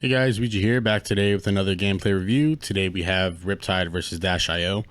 Hey guys, Ouija here, back today with another gameplay review. Today we have Riptide versus Dash.io.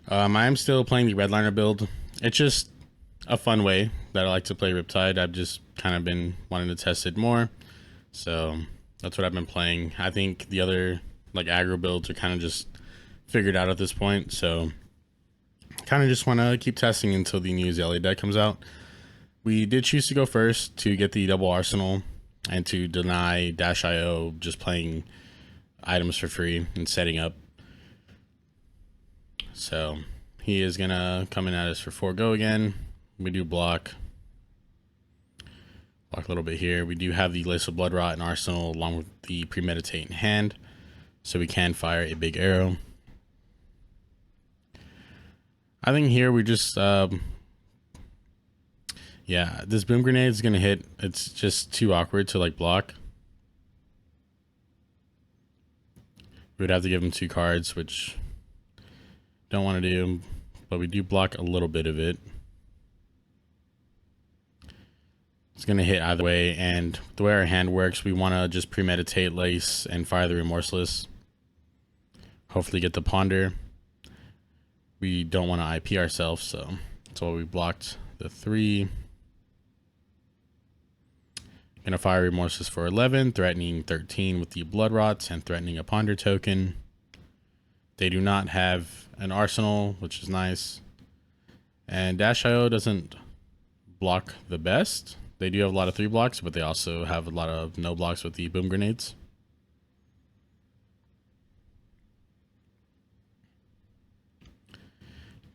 I am still playing the Redliner build. It's just a fun way that I like to play Riptide. I've just kind of been wanting to test it more, so that's what I've been playing. I think the other like aggro builds are kind of just figured out at this point, so kind of just want to keep testing until the new Zelia deck comes out. We did choose to go first to get the double arsenal and to deny Dash.io just playing items for free and setting up. So he is gonna come in at us for 4-go again. We do block a little bit here. We do have the Lace of Blood Rot in arsenal along with the Premeditate in hand, so we can fire a big arrow. I think here we just yeah, this boom grenade is gonna hit. It's just too awkward to like block. We would have to give him 2 cards, which don't want to do, but we do block a little bit of it. It's gonna hit either way, and the way our hand works, we want to just premeditate Lace and fire the Remorseless. Hopefully get the Ponder. We don't want to IP ourselves, so that's why we blocked the 3. Gonna fire Remorseless for 11, threatening 13 with the Blood Rots and threatening a Ponder token. They do not have an arsenal, which is nice. And Dash.io doesn't block the best. They do have a lot of 3 blocks, but they also have a lot of no blocks with the boom grenades.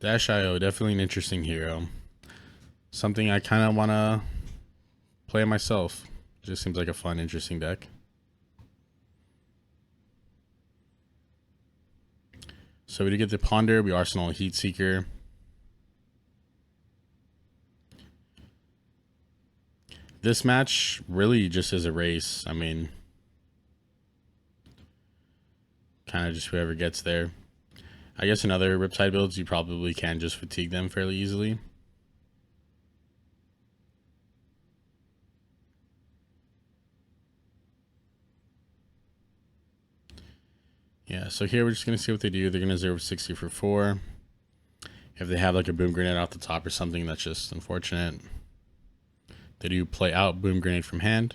Dash.io, definitely an interesting hero. Something I kind of want to play myself. Just seems like a fun, interesting deck. So we do get the Ponder, we arsenal a Heat Seeker. This match really just is a race. I mean, kind of just whoever gets there. I guess in other Riptide builds, you probably can just fatigue them fairly easily. Yeah, so here we're just going to see what they do. They're going to 0-60 for 4. If they have like a boom grenade off the top or something, that's just unfortunate. They do play out boom grenade from hand.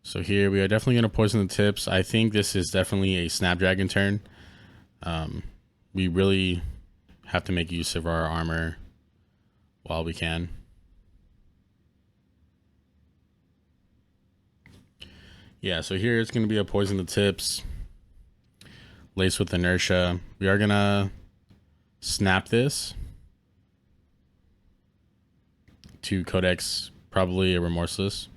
So here we are definitely going to poison the tips. I think this is definitely a Snapdragon turn. We really have to make use of our armor while we can. Yeah, so here it's going to be a poison the tips, Lace with inertia. We are going to snap this to Codex, probably a Remorseless.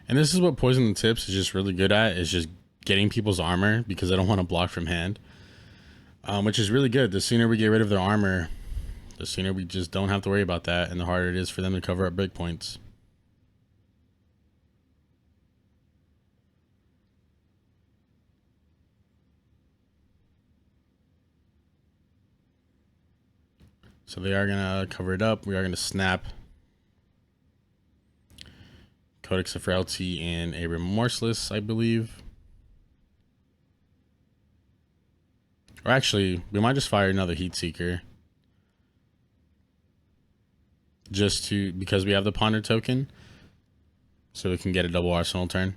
And this is what poison the tips is just really good at, is just getting people's armor because I don't want to block from hand, which is really good. The sooner we get rid of their armor, the sooner we just don't have to worry about that, and the harder it is for them to cover up breakpoints. So they are going to cover it up. We are going to snap Codex of Frailty and a Remorseless, I believe. Or actually, we might just fire another Heat Seeker. Just to, because we have the Ponder token, so we can get a double arsenal turn.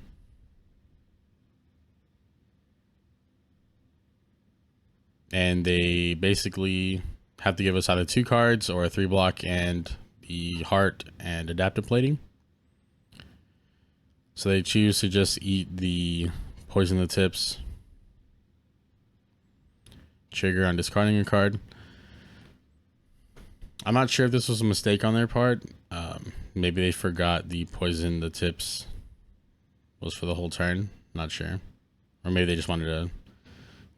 And they basically have to give us either 2 cards or a 3 block and the Heart and Adaptive Plating. So they choose to just eat the poison the tips. Trigger on discarding a card. I'm not sure if this was a mistake on their part. Maybe they forgot the poison the tips was for the whole turn. Not sure. Or maybe they just wanted to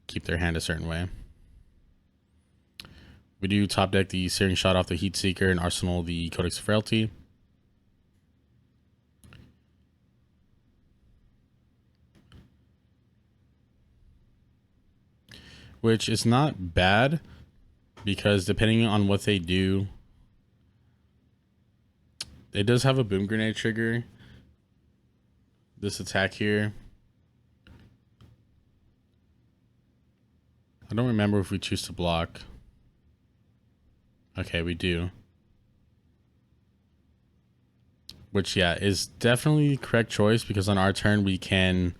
keep their hand a certain way. We do top deck the Searing Shot off the Heat Seeker and arsenal the Codex of Frailty. Which is not bad. because depending on what they do, it does have a boom grenade trigger. This attack here. I don't remember if we choose to block. Okay, we do. Which, yeah, is definitely the correct choice because on our turn we can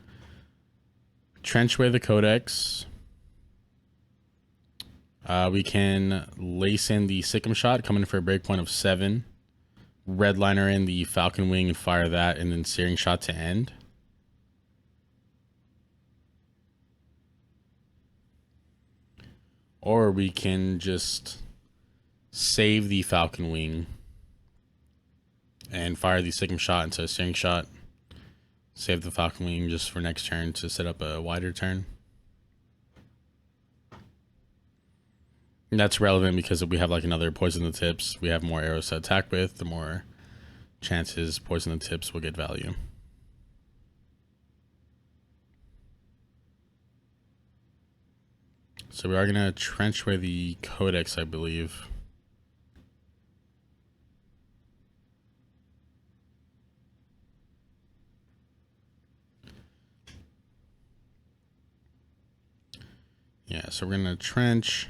trench away the Codex. We can lace in the Sikkim Shot, coming for a breakpoint of 7. Redliner in the Falcon Wing and fire that, and then Searing Shot to end. Or we can just save the Falcon Wing and fire the Sikkim Shot into a Searing Shot. Save the Falcon Wing just for next turn to set up a wider turn. And that's relevant because if we have like another Poison the Tips, we have more arrows to attack with, the more chances Poison the Tips will get value. So we are going to trench away the Codex, I believe. Yeah, so we're going to trench.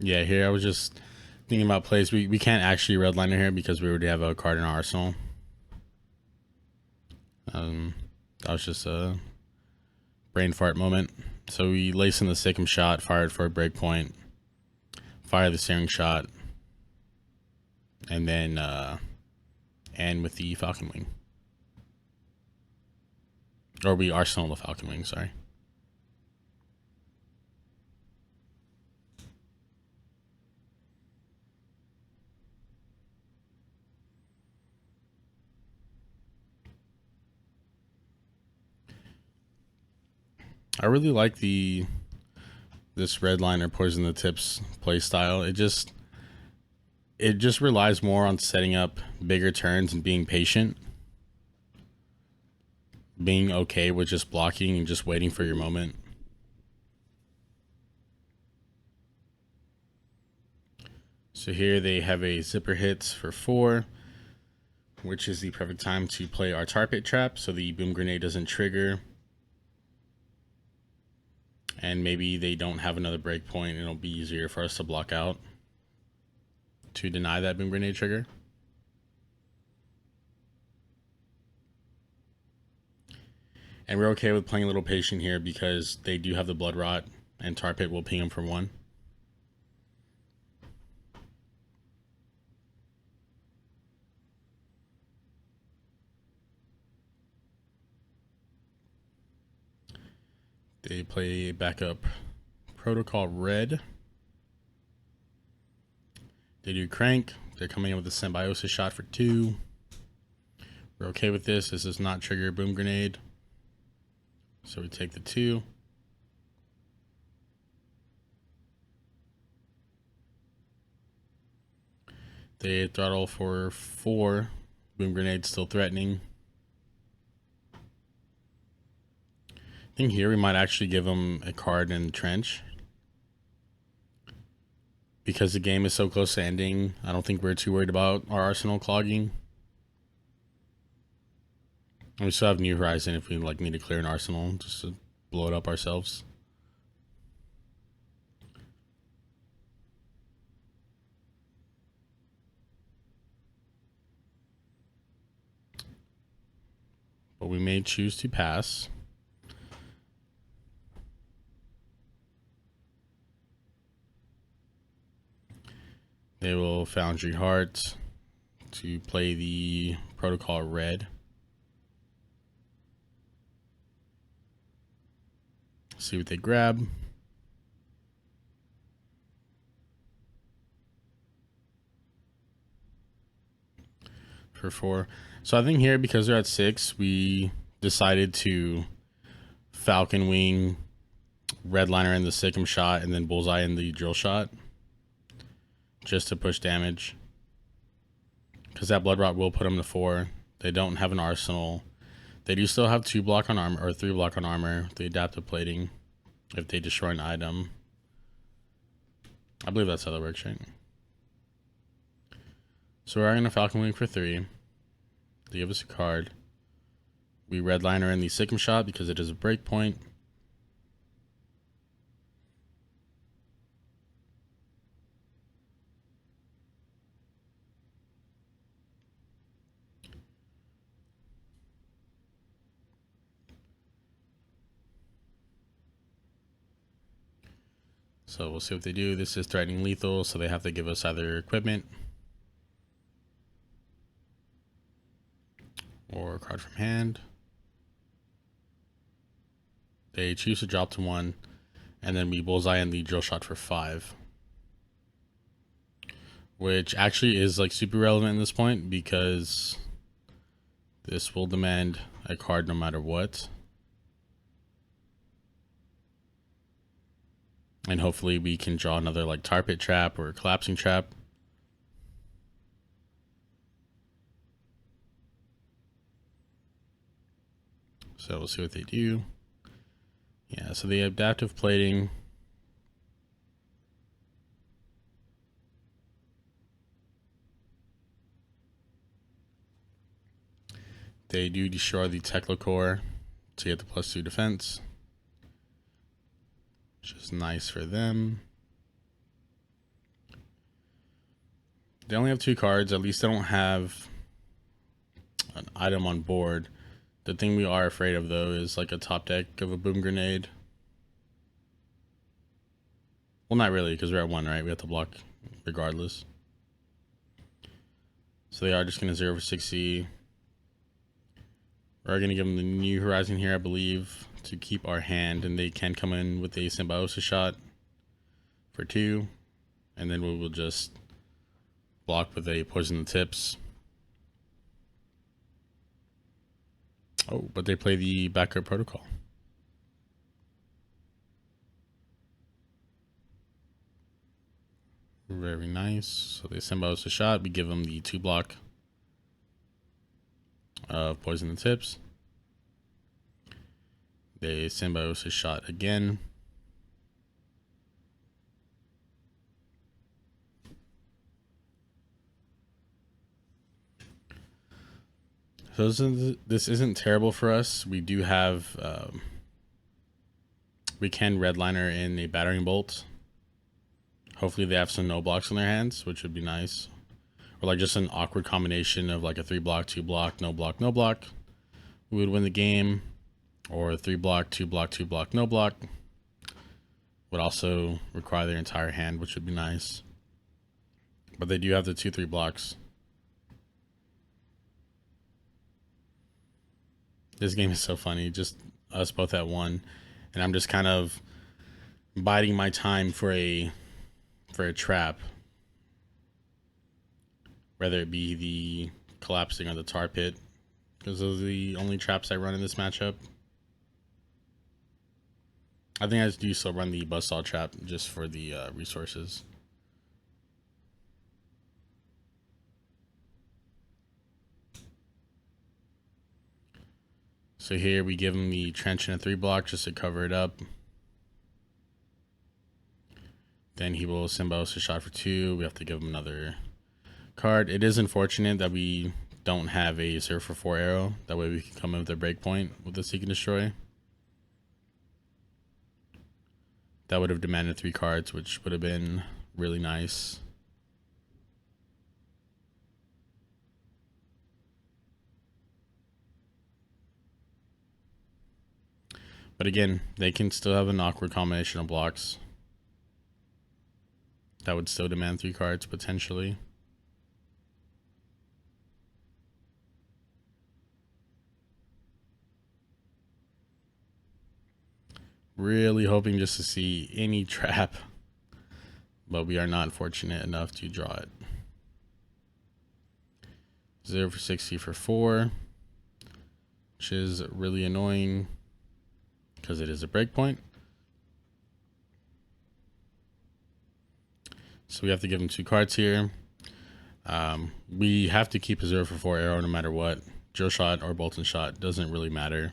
Yeah, here I was just thinking about plays. We can't actually redliner here because we already have a card in our arsenal. That was just a brain fart moment. So we lace in the Sikkim Shot, fire it for a breakpoint, fire the Searing Shot, and then end with the Falcon Wing. Or we arsenal the Falcon Wing, sorry. I really like this Redliner Poison the Tips play style. It just relies more on setting up bigger turns and being patient. Being okay with just blocking and just waiting for your moment. So here they have a Zipper Hits for 4, which is the perfect time to play our Tar Pit Trap so the Boom Grenade doesn't trigger. And maybe they don't have another breakpoint and it'll be easier for us to block out to deny that Boom Grenade trigger. And we're okay with playing a little patient here because they do have the Blood Rot and Tar Pit will ping them for 1. They play backup Protocol Red. They do Crank. They're coming in with a Symbiosis Shot for 2. We're okay with this. This does not trigger Boom Grenade. So we take the 2. They throttle for 4. Boom Grenade still threatening. I think here we might actually give them a card in Trench. Because the game is so close to ending, I don't think we're too worried about our arsenal clogging. And we still have New Horizon if we like need to clear an arsenal just to blow it up ourselves. But we may choose to pass. They will Foundry Heart to play the Protocol Red. See what they grab. For 4. So I think here, because they're at 6, we decided to Falcon Wing, Redliner in the Sikkim Shot, and then Bullseye in the Drill Shot. Just to push damage. Because that Blood Rot will put them to 4. They don't have an arsenal. They do still have 2 block on armor, or 3 block on armor. The adaptive plating, if they destroy an item. I believe that's how that works, right? So we're going to Falcon Wing for 3. They give us a card. We redliner in the Sikkim Shot because it is a breakpoint. So we'll see what they do. This is threatening lethal, so they have to give us either equipment or a card from hand. They choose to drop to 1, and then we bullseye in the drill shot for 5. Which actually is like super relevant in this point because this will demand a card no matter what. And hopefully we can draw another like tar pit trap or collapsing trap. So we'll see what they do. Yeah, so the adaptive plating. They do destroy the Tekla core to get the +2 defense, which is nice for them. They only have 2 cards. At least they don't have an item on board. The thing we are afraid of, though, is like a top deck of a boom grenade. Well, not really, because we're at 1, right? We have to block regardless. So they are just going to 0 for 60. We're going to give them the New Horizon here, I believe, to keep our hand, and they can come in with a Symbiosis Shot for 2, and then we will just block with a Poison the Tips. Oh, but they play the backup protocol. Very nice. So they Symbiosis Shot. We give them the 2 block of Poison the Tips. They Symbiosis Shot again. So this isn't terrible for us. We do have, we can redliner in a Battering Bolt. Hopefully they have some no blocks on their hands, which would be nice. Or like just an awkward combination of like a 3 block, 2 block, no block, no block. We would win the game. Or a 3 block, 2 block, 2 block, no block. Would also require their entire hand, which would be nice. But they do have the 2-3 blocks. This game is so funny, just us both at 1, and I'm just kind of biding my time for a trap, whether it be the collapsing or the tar pit, because those are the only traps I run in this matchup. I think I do still run the buzzsaw trap just for the resources. So here we give him the trench and a 3 block just to cover it up. Then he will Symbiosis Shot for 2. We have to give him another card. It is unfortunate that we don't have a 0 for 4 arrow. That way we can come in with a breakpoint with the Seek and Destroy. That would have demanded 3 cards, which would have been really nice. But again, they can still have an awkward combination of blocks. That would still demand 3 cards, potentially. Really hoping just to see any trap. But we are not fortunate enough to draw it. 0 for 60 for 4. Which is really annoying, because it is a breakpoint. So we have to give him 2 cards here. We have to keep a 0 for 4 arrow no matter what, drill shot or bolt and shot, doesn't really matter.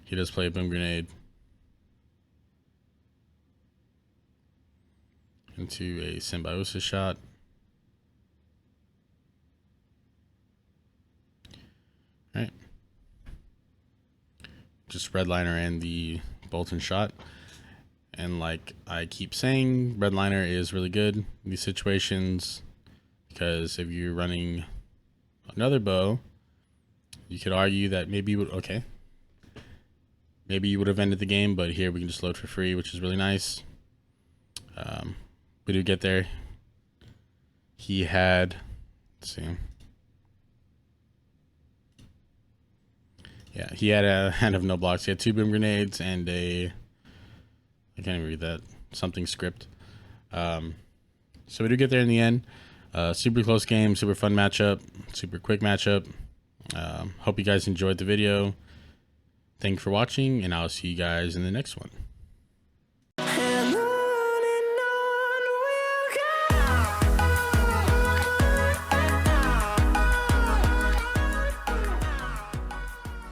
He does play a boom grenade into a symbiosis shot. All right. Just redliner and the bolt and shot. And like I keep saying, redliner is really good in these situations, because if you're running another bow, you could argue that maybe you would, maybe you would have ended the game, but here we can just load for free, which is really nice. We do get there. He had, let's see. Yeah, he had a hand of no blocks. He had 2 boom grenades and a, I can't even read that, something script. So we do get there in the end. Super close game, super fun matchup, super quick matchup. Hope you guys enjoyed the video. Thank you for watching, and I'll see you guys in the next one.